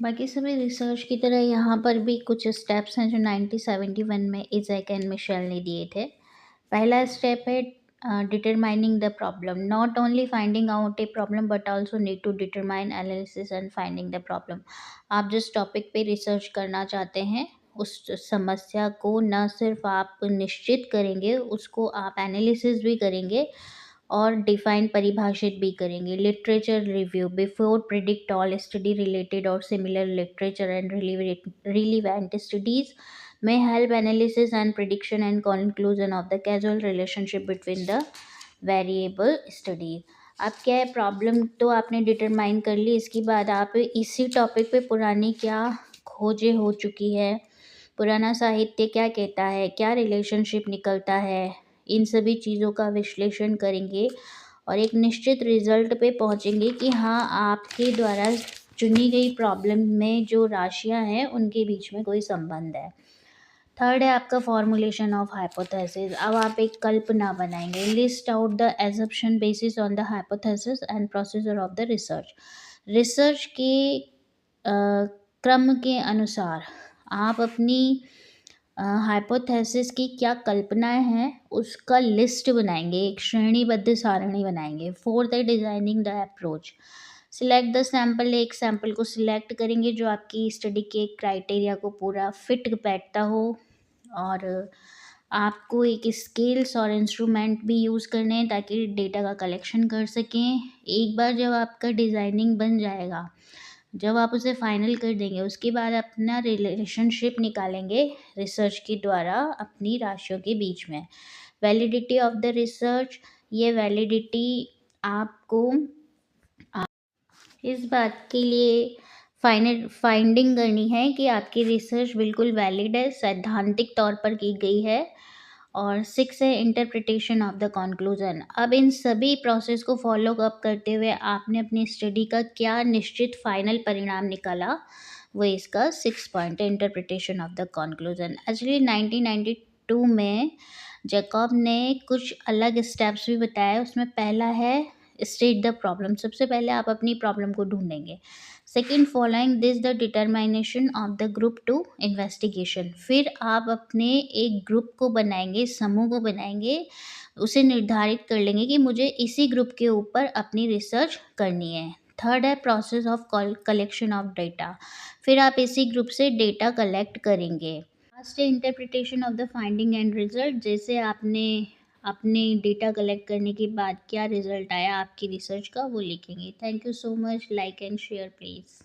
बाकी सभी रिसर्च की तरह यहाँ पर भी कुछ स्टेप्स हैं जो 1971 में इज़ेक एंड मिशेल ने दिए थे। पहला स्टेप है determining the problem, not only finding out a problem but also need to determine analysis and finding the problem. आप जिस टॉपिक पे रिसर्च करना चाहते हैं उस समस्या को न सिर्फ आप निश्चित करेंगे, उसको आप एनालिसिस भी करेंगे और डिफाइन परिभाषित भी करेंगे। Literature review before predict all study related और similar literature and relevant studies may help analysis and prediction and conclusion of the causal relationship between the variable studies। अब क्या है, प्रॉब्लम तो आपने डिटरमाइन कर ली, इसके बाद आप इसी टॉपिक पे पुरानी क्या खोजें हो चुकी है, पुराना साहित्य क्या कहता है, क्या रिलेशनशिप निकलता है, इन सभी चीज़ों का विश्लेषण करेंगे और एक निश्चित रिजल्ट पे पहुंचेंगे कि हाँ, आपके द्वारा चुनी गई प्रॉब्लम में जो राशियां हैं उनके बीच में कोई संबंध है। थर्ड है आपका फॉर्मुलेशन ऑफ हाइपोथेसिस। अब आप एक कल्पना बनाएंगे। List out the assumption basis on the hypothesis and procedure of the research. Research के क्रम के अनुसार आप अपनी हाइपोथेसिस की क्या कल्पनाएं हैं उसका लिस्ट बनाएंगे, एक श्रेणीबद्ध सारणी बनाएंगे। फोर्थ है designing the approach. Select the sample, एक सैम्पल को सिलेक्ट करेंगे जो आपकी स्टडी के क्राइटेरिया को पूरा फिट बैठता हो और आपको एक स्केल्स और इंस्ट्रूमेंट भी यूज़ करने हैं ताकि डेटा का कलेक्शन कर सकें। एक बार जब आपका डिज़ाइनिंग बन जाएगा, जब आप उसे फाइनल कर देंगे, उसके बाद अपना रिलेशनशिप निकालेंगे रिसर्च के द्वारा अपनी राशियों के बीच में। वैलिडिटी ऑफ द रिसर्च, ये वैलिडिटी आपको इस बात के लिए फाइंडिंग करनी है कि आपकी रिसर्च बिल्कुल वैलिड है, सैद्धांतिक तौर पर की गई है। और 6 है इंटरप्रिटेशन ऑफ द कंक्लूजन। अब इन सभी प्रोसेस को फॉलो अप करते हुए आपने अपनी स्टडी का क्या निश्चित फाइनल परिणाम निकाला, वो इसका 6 पॉइंट है, interpretation of the conclusion. Actually 1992 में जैकब ने कुछ अलग स्टेप्स भी बताए। उसमें पहला है स्टेट द प्रॉब्लम। सबसे पहले आप अपनी प्रॉब्लम को ढूंढेंगे। Second, following this the determination of the group to investigation. फिर आप अपने एक ग्रुप को बनाएंगे, समूह को बनाएंगे, उसे निर्धारित कर लेंगे कि मुझे इसी ग्रुप के ऊपर अपनी रिसर्च करनी है। थर्ड है process of collection of data. फिर आप इसी ग्रुप से डेटा कलेक्ट करेंगे। लास्ट है interpretation of the finding and result. जैसे आपने अपने डेटा कलेक्ट करने के बाद क्या रिजल्ट आया आपकी रिसर्च का, वो लिखेंगे। Thank you so much. Like and share please.